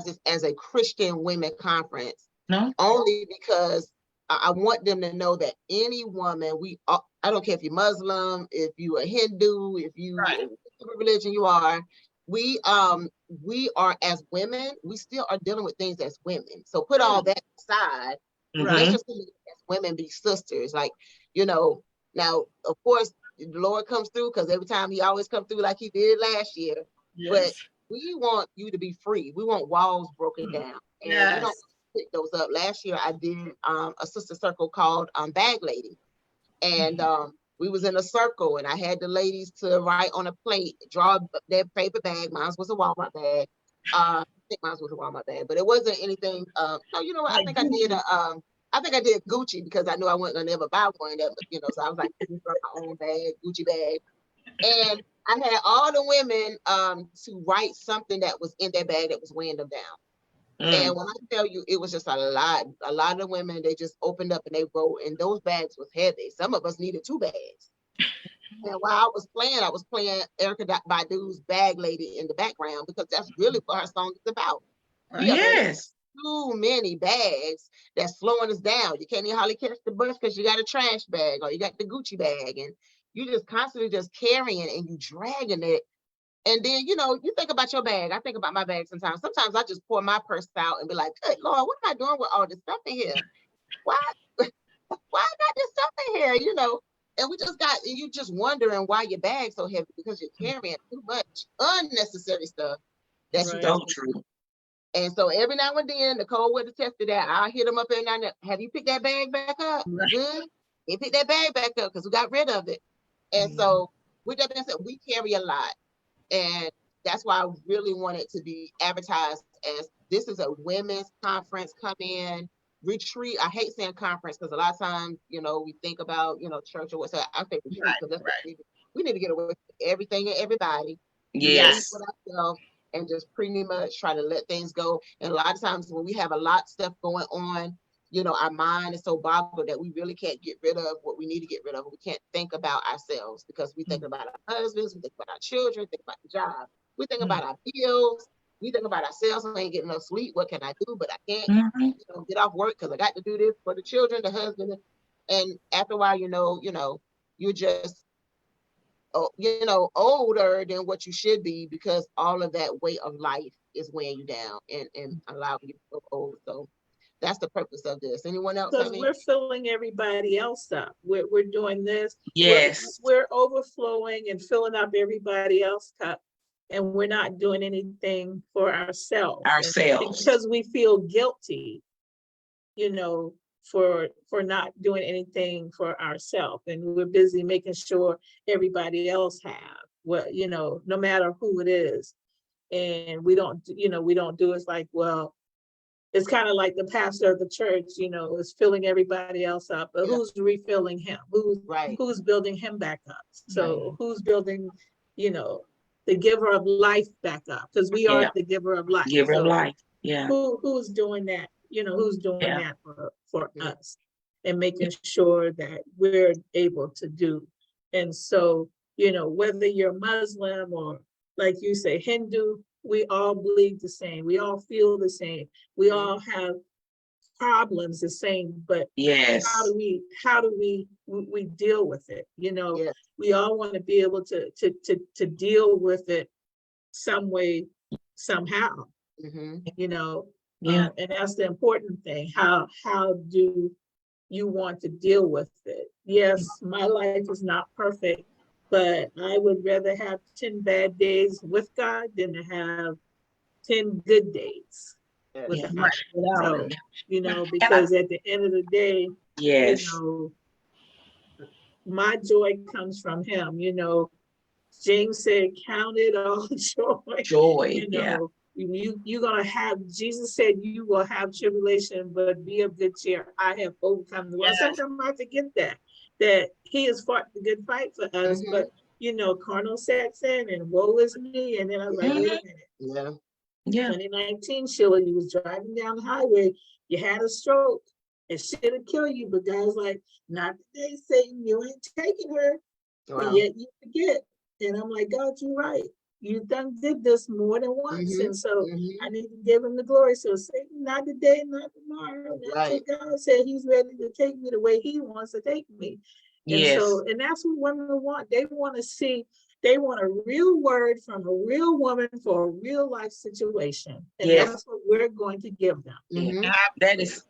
this as a Christian women conference. No. Only because I want them to know that any woman, I don't care if you're Muslim, if you are Hindu, if you whatever religion you are, we are, as women, we still are dealing with things as women. So put all that aside. Let's just as women be sisters. Like, you know, now of course the Lord comes through, because every time he always comes through like he did last year. But we want you to be free. We want walls broken down. And we don't pick those up. Last year I did a sister circle called Bag Lady. And we was in a circle, and I had the ladies to write on a plate, draw their paper bag. Mine was a Walmart bag. I think mine was a Walmart bag, but it wasn't anything. No, you know what? I think I did Gucci, because I knew I wasn't gonna ever buy one. That, you know, so I was like, this is my own bag, Gucci bag. And I had all the women to write something that was in their bag that was weighing them down. And when I tell you, it was just a lot of women, they just opened up and they wrote, and those bags was heavy. Some of us needed 2 bags. And while I was playing Erykah Badu's Bag Lady in the background, because that's really what her song is about. Yes. Too many bags that's slowing us down. You can't even hardly catch the bus because you got a trash bag, or you got the Gucci bag, and you just constantly just carrying and you dragging it. And then, you know, you think about your bag. I think about my bag sometimes. Sometimes I just pour my purse out and be like, good Lord, what am I doing with all this stuff in here? Why I got this stuff in here, you know? And you just wondering why your bag's so heavy, because you're carrying too much unnecessary stuff. That's so true. And so every now and then, Nicole would attest to that. I'll hit them up every now and then. Have you picked that bag back up? Good. You pick that bag back up, because we got rid of it. And so with that being said, we carry a lot. And that's why I really want it to be advertised as this is a women's conference. Come in, retreat. I hate saying conference, because a lot of times, you know, we think about, you know, church or what's. I think retreat, because we need to get away from everything and everybody. Yes. With ourselves, and just pretty much try to let things go. And a lot of times when we have a lot of stuff going on, you know, our mind is so boggled that we really can't get rid of what we need to get rid of. We can't think about ourselves, because we think about our husbands, we think about our children, think about the job, we think about our bills, we think about ourselves. I ain't getting enough sleep. What can I do? But I can't, you know, get off work because I got to do this for the children, the husband. And after a while, you know, you're just, you know, older than what you should be, because all of that weight of life is weighing you down and allowing you to go old. So that's the purpose of this. Anyone else? Because we're filling everybody else up. We're doing this. Yes. We're overflowing and filling up everybody else's cup, and we're not doing anything for ourselves. Because we feel guilty, you know, for not doing anything for ourselves, and we're busy making sure everybody else have what, you know, no matter who it is. And we don't do it like, well, it's kind of like the pastor of the church, you know, is filling everybody else up, but who's refilling him? Who's building him back up? So who's building, you know, the giver of life back up? Because we are the giver of life. Giver of life. Yeah. Who's doing that? You know, who's doing that for us, and making sure that we're able to do. And so, you know, whether you're Muslim or, like you say, Hindu, we all bleed the same. We all feel the same. We all have problems the same, but how do we deal with it? You know, we all want to be able to deal with it some way, somehow, you know, and that's the important thing. How do you want to deal with it? Yes, my life is not perfect, but I would rather have 10 bad days with God than to have 10 good days with God. So, you know, because at the end of the day, you know, my joy comes from him. You know, James said, count it all joy. You know, you're going to have, Jesus said, you will have tribulation, but be of good cheer. I have overcome the world. Sometimes I forget that he has fought the good fight for us, but, you know, carnal sets in and woe is me. And then I was like, wait a minute. 2019, Sheila, you was driving down the highway, you had a stroke. It should have killed you, but God's like, not today, Satan, you ain't taking her. But yet you forget. And I'm like, God, you're right. You done did this more than once. And so I need to give him the glory. So Satan, not today, not tomorrow. God said he's ready to take me the way he wants to take me. And so, and that's what women want. They want to see They want a real word from a real woman for a real life situation. And Yes. that's what we're going to give them. Yeah. Mhm.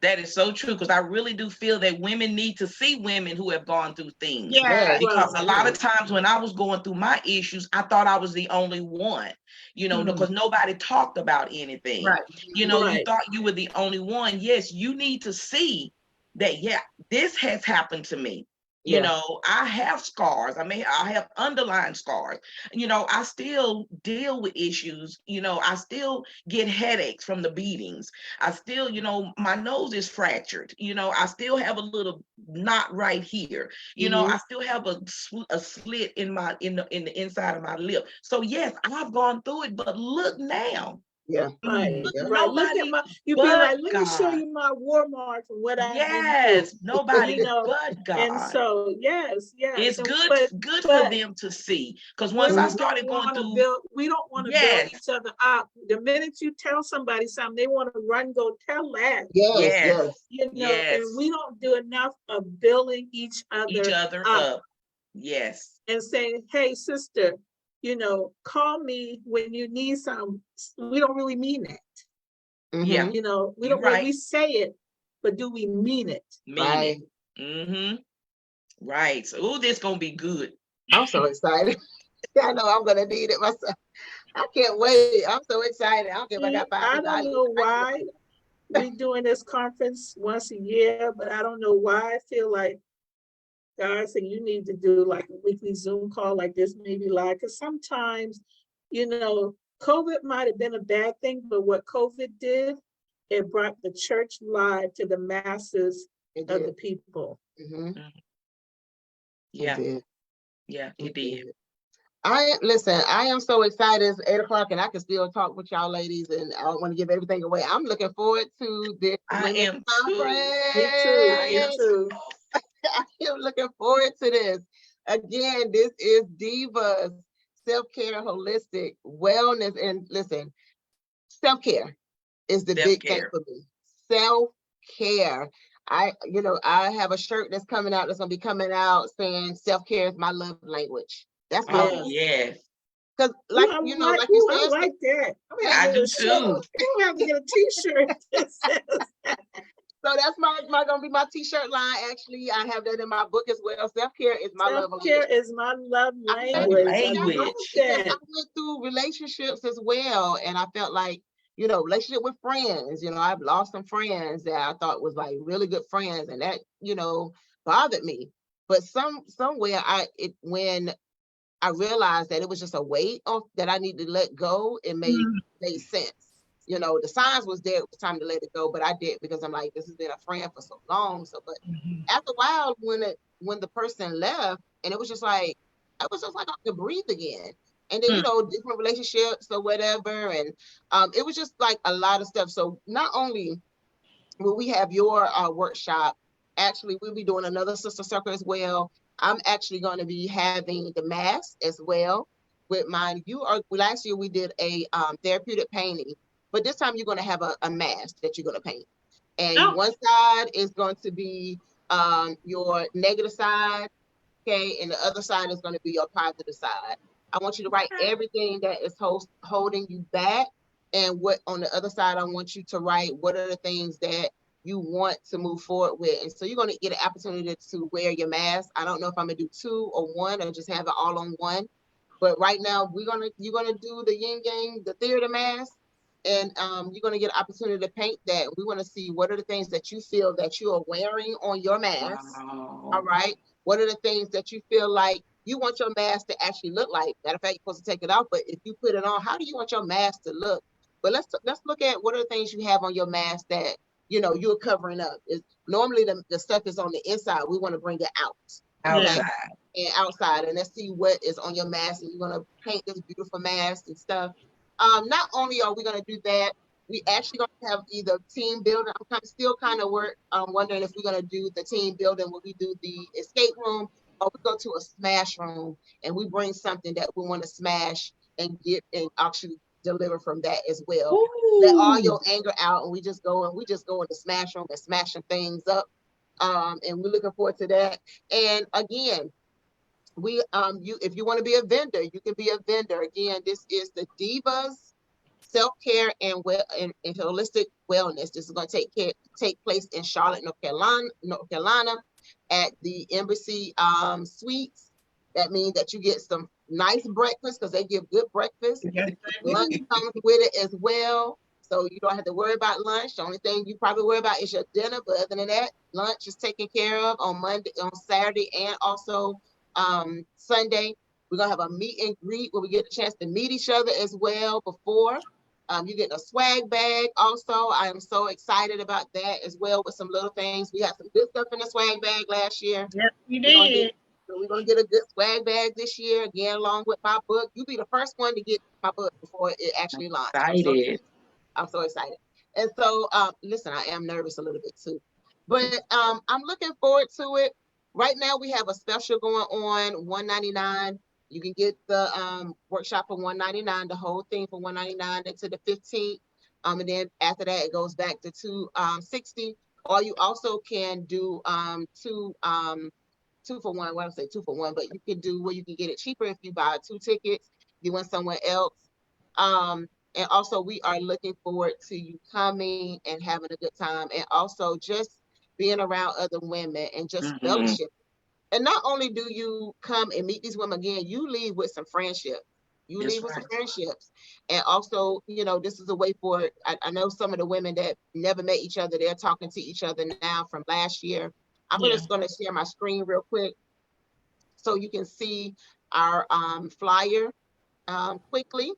That is so true, because I really do feel that women need to see women who have gone through things. Yeah. Because a lot of times when I was going through my issues, I thought I was the only one, you know, because nobody talked about anything. Right. You know, you Right. thought you were the only one. Yes, you need to see that, yeah, this has happened to me. You Yeah. know, I have scars. I have underlying scars. You know, I still deal with issues. You know, I still get headaches from the beatings. I still, you know, my nose is fractured. You know, I still have a little knot right here. You know, I still have a slit in the inside of my lip. So yes, I've gone through it, but look now. Yeah. Right. Look, Yeah. Right. Look at nobody my, you be but like, let me show God. you my war mark and what I've been through. Yes, nobody You know, but and God. so yes, It's and, good for but them to see. Because once I started going through, we don't want to build yes, each other up. The minute you tell somebody something, they want to run, go tell that. Yes. yes, Yes. You know, yes, and we don't do enough of building each each other other up up. Yes, and saying, hey, sister, you know, call me when you need some. We don't really mean it. yeah, You know, we you're don't really, right. we say it, but do we mean it? Mean Right. it. Mm-hmm. Right. So, oh, this gonna be good. I'm so excited. I know I'm gonna need it myself. I can't wait. I'm so excited. I don't care if I got 5 I people. don't know why we doing this conference once a year, but I don't know why I feel like God said you need to do like a weekly Zoom call like this, maybe live. Because sometimes, you know, COVID might have been a bad thing, but what COVID did, it brought the church live to the masses It of did. the people. Mhm. It Yeah, did. yeah, It it did. did. Listen, I am so excited. It's 8 o'clock and I can still talk with y'all ladies, and I don't want to give everything away. I'm looking forward to this I women's am conference. too. Me too. I Me am too. I am looking forward to this. Again, this is Diva's self-care, holistic wellness. And listen, self-care is the big thing self-care. for me. Self-care. I have a shirt that's coming out that's gonna be coming out saying self-care is my love language. That's my Oh yes, because Ooh, I like, like you I said, like that. I'm gonna have I to get do a shirt. too. I'm gonna have to get a t-shirt that says so that's my gonna be my t-shirt line. Actually, I have that in my book as well. Self-care is my love self-care language. is my love I Love love language. I love language. because I that. went through relationships as well, and I felt like, relationship with friends. I've lost some friends that I thought was like really good friends, and that bothered me. But somewhere when I realized that it was just a weight off that I need to let go, it made sense. The signs was there. It was time to let it go, but I did because I'm like, this has been a friend for so long. So, but after a while, when the person left, and it was just like I could breathe again. And then different relationships or whatever, and it was just like a lot of stuff. So not only will we have your workshop, actually we'll be doing another sister circle as well. I'm actually going to be having the mask as well with mine. Last year we did a therapeutic painting, but this time you're going to have a mask that you're going to paint. And one side is going to be your negative side, okay? And the other side is going to be your positive side. I want you to write everything that is holding you back. And what on the other side, I want you to write what are the things that you want to move forward with. And so you're going to get an opportunity to wear your mask. I don't know if I'm going to do 2 or 1 or just have it all on one. But right now, you're gonna do the yin yang, the theater mask, and you're gonna get an opportunity to paint that. We want to see what are the things that you feel that you are wearing on your mask. Wow. All right. What are the things that you feel like you want your mask to actually look like? Matter of fact, you're supposed to take it off, but if you put it on, how do you want your mask to look? But let's look at what are the things you have on your mask that you're covering up. Is normally the stuff is on the inside. We want to bring it out. Outside. Okay? And outside, and let's see what is on your mask, and you're gonna paint this beautiful mask and stuff. Not only are we gonna do that, we actually gonna have either team building. I'm still wondering if we're gonna do the team building when we do the escape room, or we go to a smash room and we bring something that we want to smash and get and actually deliver from that as well. Ooh. Let all your anger out, and we just go in the smash room and smashing things up. And we're looking forward to that. And again, if you want to be a vendor, you can be a vendor. Again, this is the Divas Self-Care and Holistic Wellness. This is going to take place in Charlotte, North Carolina, at the Embassy Suites. That means that you get some nice breakfast, because they give good breakfast. Lunch comes with it as well, so you don't have to worry about lunch. The only thing you probably worry about is your dinner, but other than that, lunch is taken care of on Saturday, and also Sunday. We're gonna have a meet and greet where we get a chance to meet each other as well before. You get a swag bag also. I am so excited about that as well, with some little things. We had some good stuff in the swag bag last year. Yep, you did. So we're gonna get a good swag bag this year, again, along with my book. You'll be the first one to get my book before it actually launches. I'm so excited. And so, listen, I am nervous a little bit too, but I'm looking forward to it. Right now, we have a special going on, $199. You can get the workshop for $199, the whole thing for $199 until the 15th. And then after that, it goes back to $260. Or you also can do two for one. Well, I say 2 for 1, but you can do where you can get it cheaper if you buy 2 tickets. You went somewhere else. And also, we are looking forward to you coming and having a good time, and also just being around other women and just fellowship. And not only do you come and meet these women again, you leave with some friendship. You leave with some friendships. And also, this is a way for, I know some of the women that never met each other, they're talking to each other now from last year. I'm just going to share my screen real quick so you can see our flyer quickly.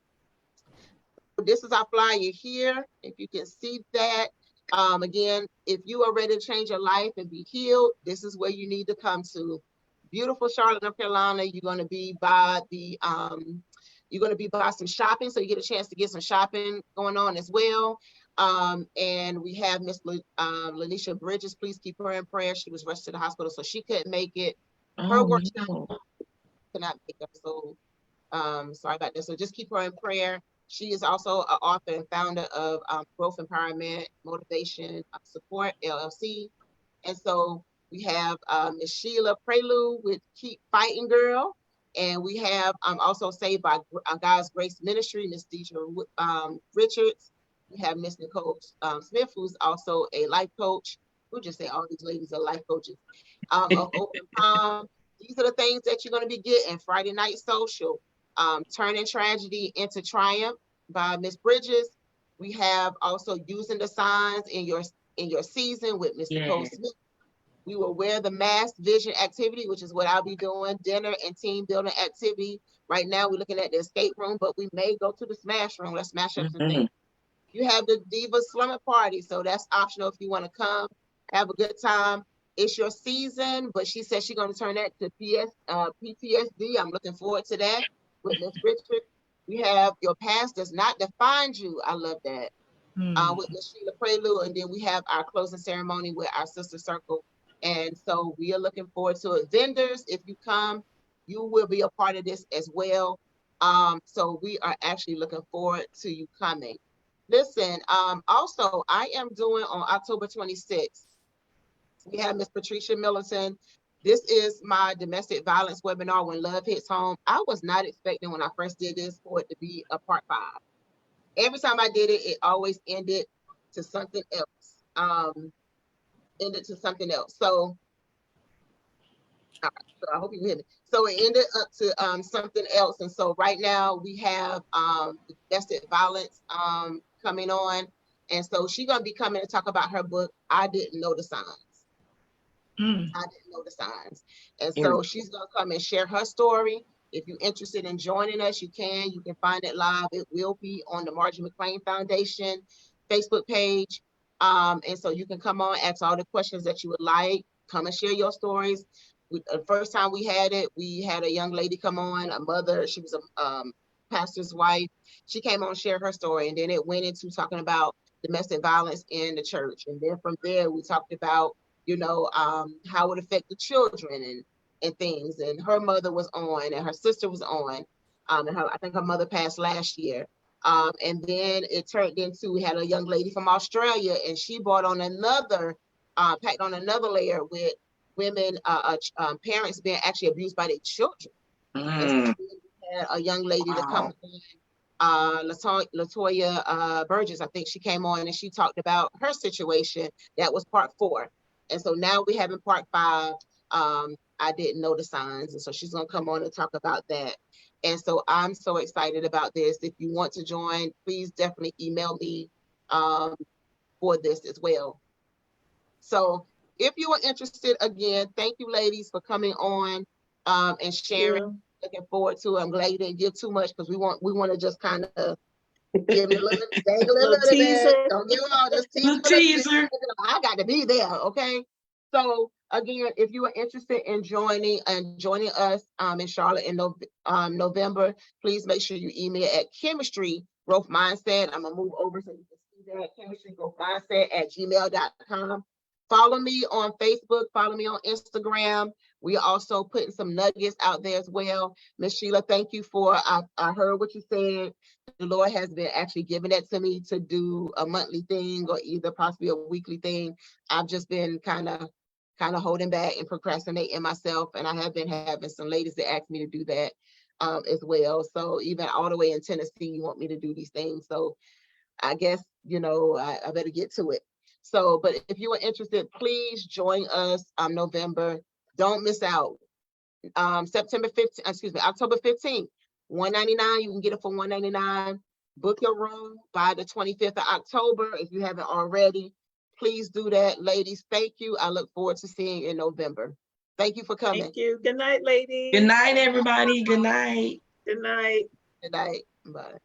This is our flyer here. If you can see that. Again, if you are ready to change your life and be healed, this is where you need to come to. Beautiful Charlotte, North Carolina. You're going to be by some shopping, so you get a chance to get some shopping going on as well. And we have Miss Lanisha Bridges. Please keep her in prayer. She was rushed to the hospital, so she couldn't make it. Her workshop could not make it, so sorry about that. So just keep her in prayer. She is also an author and founder of Growth Empowerment Motivation Support LLC. And so we have Miss Sheila Prioleau with Keep Fighting Girl. And we have also Saved by God's Grace Ministry, Miss Detra Richards. We have Miss Nicole Smith, who's also a life coach. We'll just say all these ladies are life coaches. Of Open Palm. These are the things that you're going to be getting. Friday Night Social. Turning Tragedy into Triumph by Miss Bridges. We have also Using the Signs in your Season with Miss Nicole Smith. We will wear the mask vision activity, which is what I'll be doing, dinner and team building activity. Right now, we're looking at the escape room, but we may go to the smash room. Let's smash up some things. You have the Diva Slumber Party, so that's optional if you want to come, have a good time. It's your season, but she said she's going to turn that to PTSD. I'm looking forward to that with Miss Richard. We have Your Past Does Not Define You. I love that. With Miss Sheila Prioleau, and then we have our closing ceremony with our sister circle. And so we are looking forward to it. Vendors, if you come, you will be a part of this as well. So we are actually looking forward to you coming. Listen, also, I am doing on October 26th, we have Miss Patricia Militant. This is my domestic violence webinar, When Love Hits Home. I was not expecting when I first did this for it to be a part 5. Every time I did it, it always ended to something else. So, all right, so I hope you hear me. So it ended up to something else. And so right now we have domestic violence coming on. And so she's going to be coming to talk about her book, I Didn't Know the Signs. I didn't know the signs. And so she's going to come and share her story. If you're interested in joining us, you can. You can find it live. It will be on the Margie McLean Foundation Facebook page. And so you can come on, ask all the questions that you would like. Come and share your stories. The first time we had it, we had a young lady come on, a mother. She was a pastor's wife. She came on, share her story. And then it went into talking about domestic violence in the church. And then from there, we talked about how it affected the children and things. And her mother was on, and her sister was on. And I think her mother passed last year. And then it turned into, we had a young lady from Australia, and she brought on packed on another layer with women, parents being actually abused by their children. Mm. And so we had a young lady to come on, Latoya Burgess, I think she came on and she talked about her situation. That was part 4. And so now we have in part 5, I didn't know the signs. And so she's gonna come on and talk about that. And so I'm so excited about this. If you want to join, please definitely email me for this as well. So if you are interested, again, thank you ladies for coming on and sharing. Yeah. Looking forward to it. I'm glad you didn't give too much because we want to just kind of give it a little dangle a little bit. teaser. Don't give them all this Little teaser. I got to be there, okay? So again, if you are interested in joining us in Charlotte in November, please make sure you email at Chemistry Growth Mindset. I'm gonna move over so you can see that, Chemistry Growth Mindset at gmail.com. Follow me on Facebook, follow me on Instagram. We are also putting some nuggets out there as well. Miss Sheila, thank you for, I heard what you said. The Lord has been actually giving that to me to do a monthly thing or either possibly a weekly thing. I've just been kind of holding back and procrastinating myself. And I have been having some ladies that ask me to do that as well. So even all the way in Tennessee, you want me to do these things. So I guess, you know, I better get to it. So, but if you are interested, please join us November. Don't miss out. October 15th, $199. You can get it for $199. Book your room by the 25th of October if you haven't already. Please do that, ladies. Thank you. I look forward to seeing you in November. Thank you for coming. Thank you. Good night, ladies. Good night, everybody. Good night. Good night. Good night. Bye.